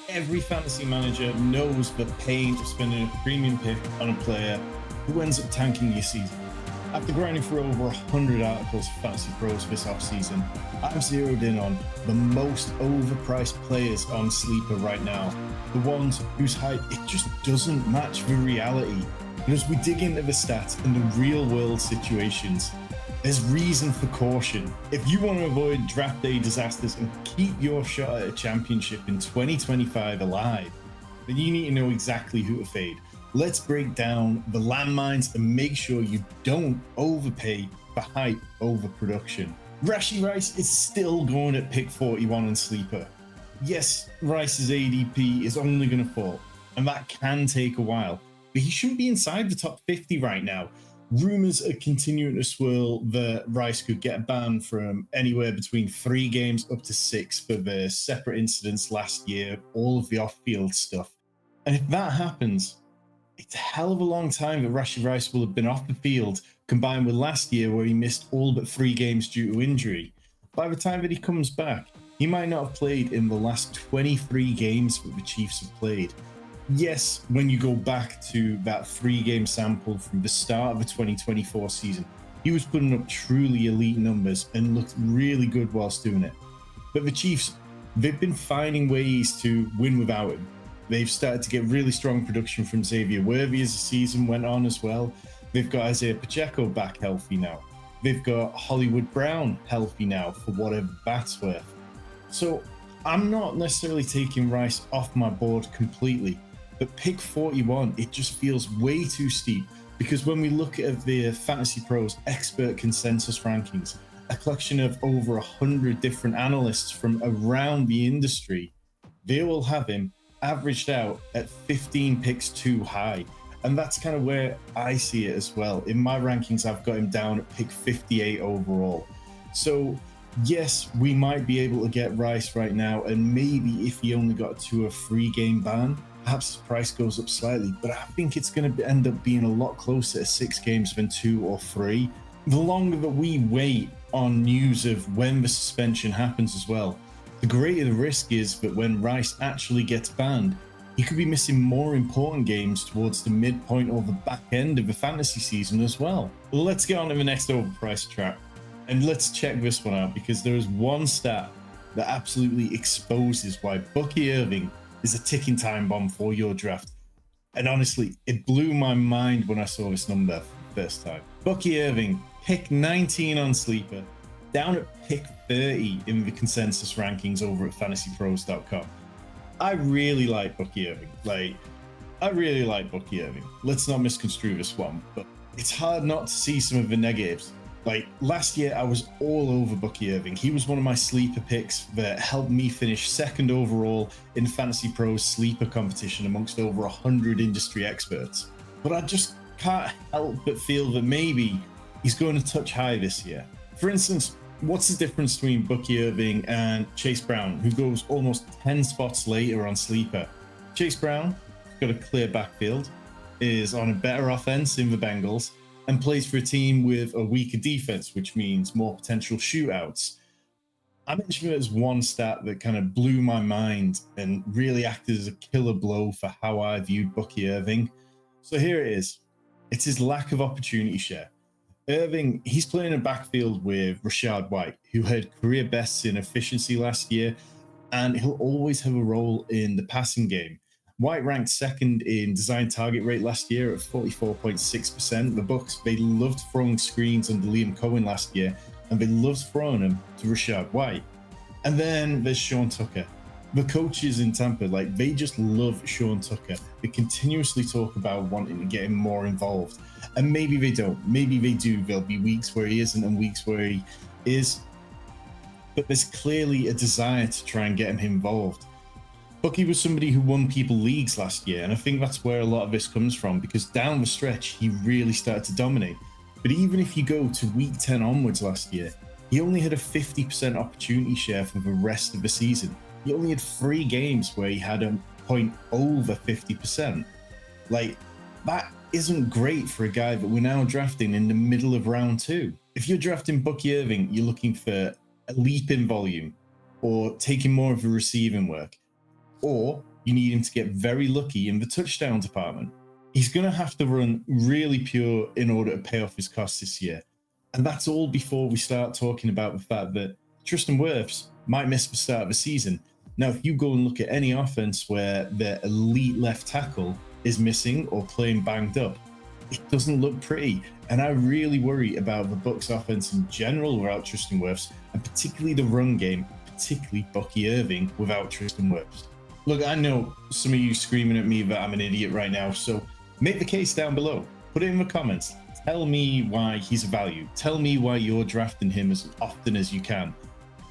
Every fantasy manager knows the pain of spending a premium pick on a player who ends up tanking your season. After grinding for over 100 articles for Fantasy Pros this offseason, I've zeroed in on the most overpriced players on Sleeper right now, the ones whose hype it just doesn't match the reality. And as we dig into the stats and the real world situations, there's reason for caution. If you want to avoid draft day disasters and keep your shot at a championship in 2025 alive, then you need to know exactly who to fade. Let's break down the landmines and make sure you don't overpay for hype over production. Rashee Rice is still going at pick 41 on Sleeper. Yes, Rice's ADP is only going to fall, and that can take a while, but he shouldn't be inside the top 50 right now. Rumors are continuing to swirl that Rice could get banned from anywhere between 3 games up to 6 for the separate incidents last year, all of the off-field stuff. And if that happens, it's a hell of a long time that Rashee Rice will have been off the field, combined with last year where he missed all but 3 games due to injury. By the time that he comes back, he might not have played in the last 23 games that the Chiefs have played. Yes, when you go back to that 3-game sample from the start of the 2024 season, he was putting up truly elite numbers and looked really good whilst doing it. But the Chiefs, they've been finding ways to win without him. They've started to get really strong production from Xavier Worthy as the season went on as well. They've got Isaiah Pacheco back healthy now. They've got Hollywood Brown healthy now for whatever that's worth. So I'm not necessarily taking Rice off my board completely. But pick 41, it just feels way too steep, because when we look at the Fantasy Pros expert consensus rankings, a collection of over 100 different analysts from around the industry, they will have him averaged out at 15 picks too high. And that's kind of where I see it as well. In my rankings, I've got him down at pick 58 overall. So yes, we might be able to get Rice right now, and maybe if he only got to a 3-game ban, perhaps his price goes up slightly, but I think it's going to end up being a lot closer to 6 games than 2 or 3. The longer that we wait on news of when the suspension happens as well, the greater the risk is that when Rice actually gets banned, he could be missing more important games towards the midpoint or the back end of the fantasy season as well. Let's get on to the next overpriced trap, and let's check this one out, because there is one stat that absolutely exposes why Bucky Irving is a ticking time bomb for your draft. And honestly, it blew my mind when I saw this number for the first time. Bucky Irving, pick 19 on Sleeper, down at pick 30 in the consensus rankings over at fantasypros.com. I really like Bucky Irving. Let's not misconstrue this one, but it's hard not to see some of the negatives. Last year, I was all over Bucky Irving. He was one of my sleeper picks that helped me finish 2nd overall in Fantasy Pros sleeper competition amongst over 100 industry experts. But I just can't help but feel that maybe he's going to touch high this year. For instance, what's the difference between Bucky Irving and Chase Brown, who goes almost 10 spots later on sleeper? Chase Brown got a clear backfield, is on a better offense in the Bengals, and plays for a team with a weaker defense, which means more potential shootouts. I mentioned it as one stat that kind of blew my mind and really acted as a killer blow for how I viewed Bucky Irving. So here it is. It's his lack of opportunity share. Irving, he's playing a backfield with Rashad White, who had career bests in efficiency last year, and he'll always have a role in the passing game. White ranked 2nd in design target rate last year at 44.6%. The Bucs, they loved throwing screens under Liam Cohen last year, and they loved throwing them to Rashad White. And then there's Sean Tucker. The coaches in Tampa, they just love Sean Tucker. They continuously talk about wanting to get him more involved. And maybe they don't. Maybe they do. There'll be weeks where he isn't and weeks where he is. But there's clearly a desire to try and get him involved. Bucky was somebody who won people leagues last year, and I think that's where a lot of this comes from, because down the stretch, he really started to dominate. But even if you go to week 10 onwards last year, he only had a 50% opportunity share for the rest of the season. He only had 3 games where he had a point over 50%. That isn't great for a guy that we're now drafting in the middle of round 2. If you're drafting Bucky Irving, you're looking for a leap in volume or taking more of the receiving work. Or you need him to get very lucky in the touchdown department. He's going to have to run really pure in order to pay off his costs this year. And that's all before we start talking about the fact that Tristan Wirfs might miss the start of the season. Now, if you go and look at any offense where their elite left tackle is missing or playing banged up, it doesn't look pretty. And I really worry about the Bucs offense in general without Tristan Wirfs, and particularly the run game, particularly Bucky Irving without Tristan Wirfs. Look, I know some of you screaming at me that I'm an idiot right now, so make the case down below. Put it in the comments. Tell me why he's a value. Tell me why you're drafting him as often as you can.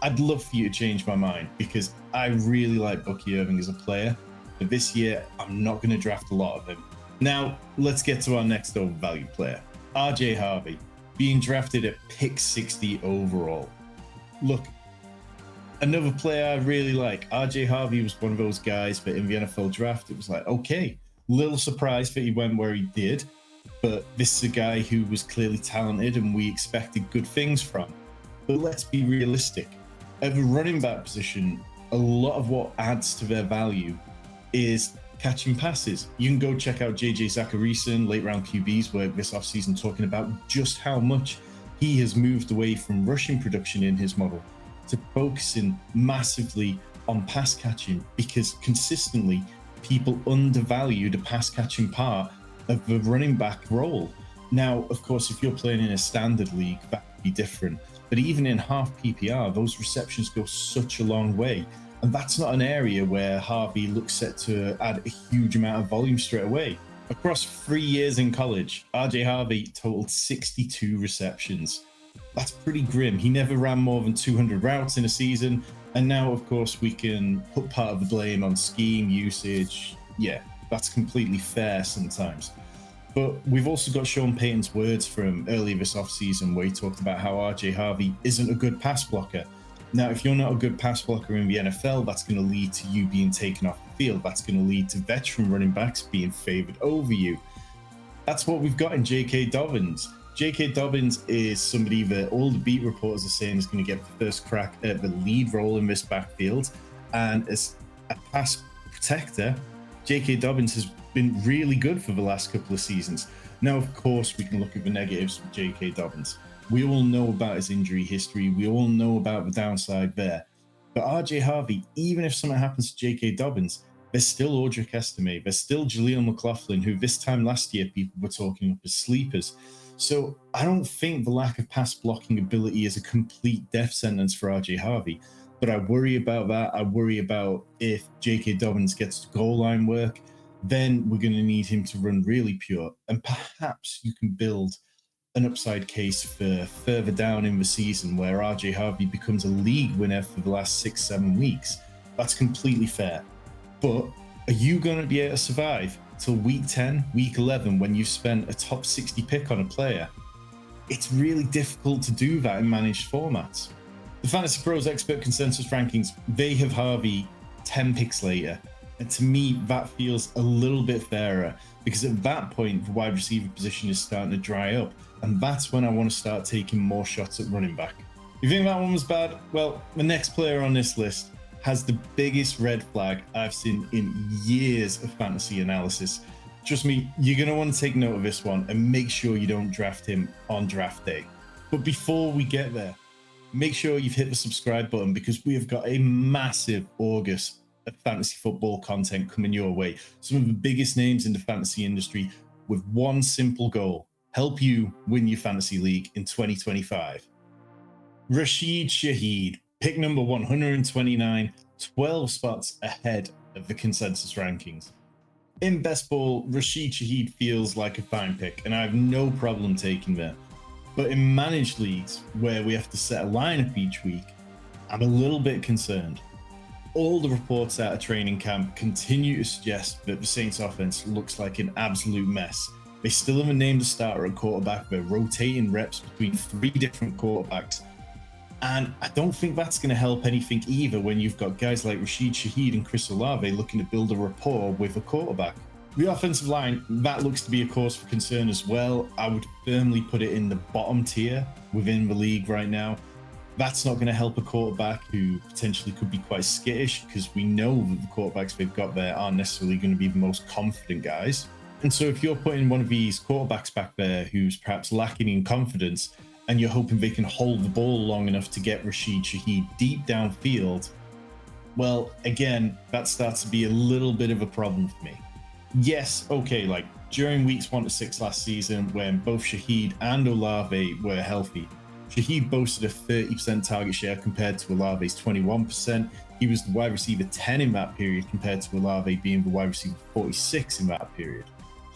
I'd love for you to change my mind, because I really like Bucky Irving as a player, but this year I'm not going to draft a lot of him. Now, let's get to our next overvalued player, RJ Harvey, being drafted at pick 60 overall. Look, another player I really like. RJ Harvey was one of those guys that in the NFL draft, it was like, okay, little surprised that he went where he did, but this is a guy who was clearly talented and we expected good things from. But let's be realistic. At the running back position, a lot of what adds to their value is catching passes. You can go check out JJ Zacharyson, late round QB's work this offseason, talking about just how much he has moved away from rushing production in his model to focusing massively on pass catching, because consistently people undervalue the pass catching part of the running back role. Now, of course, if you're playing in a standard league, that would be different. But even in half PPR, those receptions go such a long way. And that's not an area where Harvey looks set to add a huge amount of volume straight away. Across 3 years in college, RJ Harvey totaled 62 receptions. That's pretty grim. He never ran more than 200 routes in a season. And now, of course, we can put part of the blame on scheme usage. Yeah, that's completely fair sometimes. But we've also got Sean Payton's words from earlier this offseason where he talked about how RJ Harvey isn't a good pass blocker. Now, if you're not a good pass blocker in the NFL, that's going to lead to you being taken off the field. That's going to lead to veteran running backs being favored over you. That's what we've got in J.K. Dobbins. J.K. Dobbins is somebody that all the beat reporters are saying is going to get the first crack at the lead role in this backfield. And as a pass protector, J.K. Dobbins has been really good for the last couple of seasons. Now, of course, we can look at the negatives with J.K. Dobbins. We all know about his injury history. We all know about the downside there. But RJ Harvey, even if something happens to J.K. Dobbins, there's still Audric Estime. There's still Jaleel McLaughlin, who this time last year people were talking up as sleepers. So I don't think the lack of pass blocking ability is a complete death sentence for RJ Harvey. But I worry about that. I worry about if J.K. Dobbins gets to goal line work, then we're going to need him to run really pure. And perhaps you can build an upside case for further down in the season where RJ Harvey becomes a league winner for the last 6-7 weeks. That's completely fair. But are you going to be able to survive till week 10, week 11 when you've spent a top 60 pick on a player? It's really difficult to do that in managed formats. The Fantasy Pros expert consensus rankings, they have Harvey 10 picks later. And to me, that feels a little bit fairer, because at that point, the wide receiver position is starting to dry up. And that's when I want to start taking more shots at running back. You think that one was bad? Well, the next player on this list has the biggest red flag I've seen in years of fantasy analysis. Trust me, you're going to want to take note of this one and make sure you don't draft him on draft day. But before we get there, make sure you've hit the subscribe button, because we have got a massive August of fantasy football content coming your way. Some of the biggest names in the fantasy industry with one simple goal: help you win your fantasy league in 2025. Rashid Shaheed, pick number 129, 12 spots ahead of the consensus rankings. In best ball, Rashid Shaheed feels like a fine pick, and I have no problem taking that. But in managed leagues, where we have to set a lineup each week, I'm a little bit concerned. All the reports out of training camp continue to suggest that the Saints offense looks like an absolute mess. They still haven't named a starter at quarterback. They're rotating reps between 3 different quarterbacks. And I don't think that's going to help anything either when you've got guys like Rashid Shaheed and Chris Olave looking to build a rapport with a quarterback. The offensive line, that looks to be a cause for concern as well. I would firmly put it in the bottom tier within the league right now. That's not going to help a quarterback who potentially could be quite skittish, because we know that the quarterbacks they've got there aren't necessarily going to be the most confident guys. And so if you're putting one of these quarterbacks back there who's perhaps lacking in confidence, and you're hoping they can hold the ball long enough to get Rashid, Shaheed deep downfield, well, again, that starts to be a little bit of a problem for me. Yes, okay, like during weeks 1 to 6 last season, when both Shaheed and Olave were healthy, Shaheed boasted a 30% target share compared to Olave's 21%. He was the wide receiver 10 in that period compared to Olave being the wide receiver 46 in that period.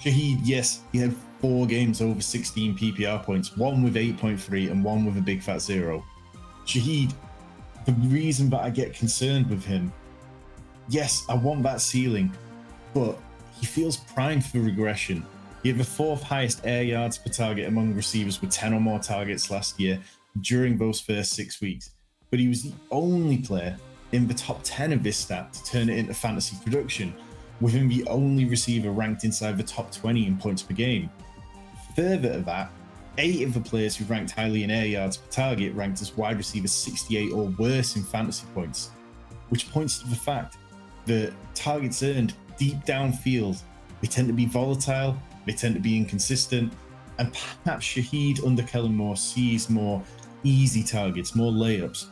Shaheed, yes, he had 4 games over 16 PPR points, one with 8.3 and one with a big fat 0. Shaheed, the reason that I get concerned with him, yes, I want that ceiling, but he feels primed for regression. He had the 4th highest air yards per target among receivers with 10 or more targets last year during those first 6 weeks. But he was the only player in the top 10 of this stat to turn it into fantasy production, with him the only receiver ranked inside the top 20 in points per game. Further to that, 8 of the players who ranked highly in air yards per target ranked as wide receiver 68 or worse in fantasy points, which points to the fact that targets earned deep downfield, they tend to be volatile, they tend to be inconsistent, and perhaps Shaheed under Kellen Moore sees more easy targets, more layups.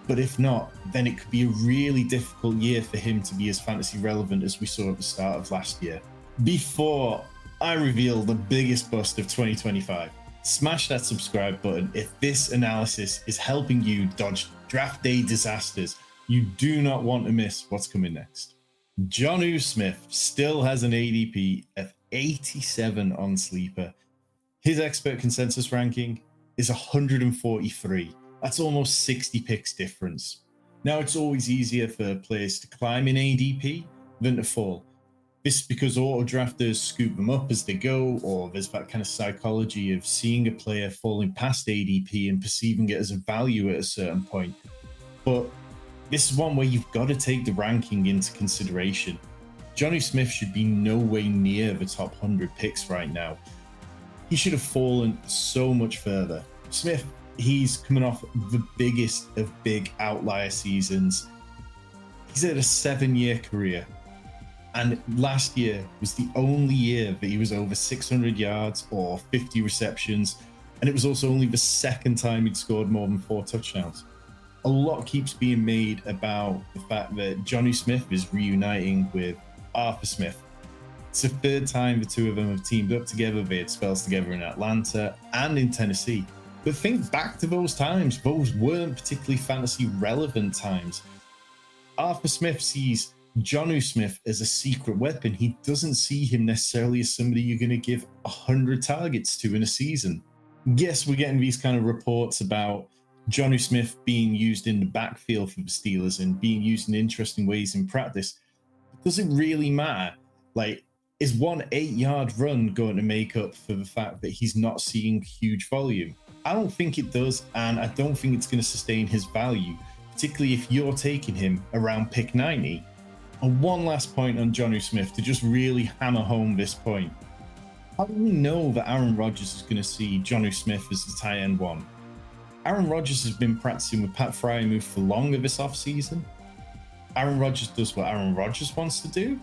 But if not, then it could be a really difficult year for him to be as fantasy relevant as we saw at the start of last year. Before I reveal the biggest bust of 2025, smash that subscribe button if this analysis is helping you dodge draft day disasters. You do not want to miss what's coming next. Jonnu Smith still has an ADP of 87 on Sleeper. His expert consensus ranking is 143. That's almost 60 picks difference. Now, it's always easier for players to climb in ADP than to fall. This is because auto drafters scoop them up as they go, or there's that kind of psychology of seeing a player falling past ADP and perceiving it as a value at a certain point. But this is one where you've got to take the ranking into consideration. Jonnu Smith should be no way near the top 100 picks right now. He should have fallen so much further. Smith, he's coming off the biggest of big outlier seasons. He's had a 7-year career, and last year was the only year that he was over 600 yards or 50 receptions, and it was also only the 2nd time he'd scored more than 4 touchdowns. A lot keeps being made about the fact that Jonnu Smith is reuniting with Arthur Smith. It's the 3rd time the two of them have teamed up together. They had spells together in Atlanta and in Tennessee. But think back to those times. Those weren't particularly fantasy relevant times. Arthur Smith sees Jonnu Smith as a secret weapon. He doesn't see him necessarily as somebody you're going to give 100 targets to in a season. Yes, we're getting these kind of reports about Jonnu Smith being used in the backfield for the Steelers and being used in interesting ways in practice. Does it really matter? Like, is one 8-yard run going to make up for the fact that he's not seeing huge volume? I don't think it does, and I don't think it's going to sustain his value, particularly if you're taking him around pick 90. And one last point on Jonnu Smith to just really hammer home this point. How do we know that Aaron Rodgers is going to see Jonnu Smith as the tight end 1? Aaron Rodgers has been practicing with Pat Freiermuth for longer this offseason. Aaron Rodgers does what Aaron Rodgers wants to do.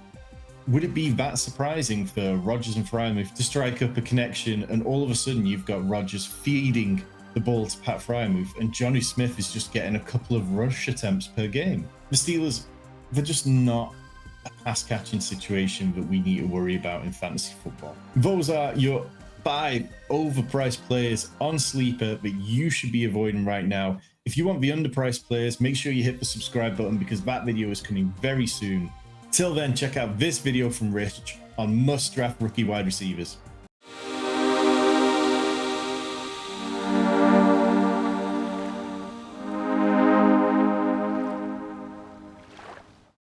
Would it be that surprising for Rodgers and Freiermuth to strike up a connection, and all of a sudden you've got Rodgers feeding the ball to Pat Freiermuth and Jonnu Smith is just getting a couple of rush attempts per game? The Steelers, they're just not a pass-catching situation that we need to worry about in fantasy football. Those are your 5 overpriced players on Sleeper that you should be avoiding right now. If you want the underpriced players, make sure you hit the subscribe button because that video is coming very soon. Till then, check out this video from Rich on must draft rookie wide receivers.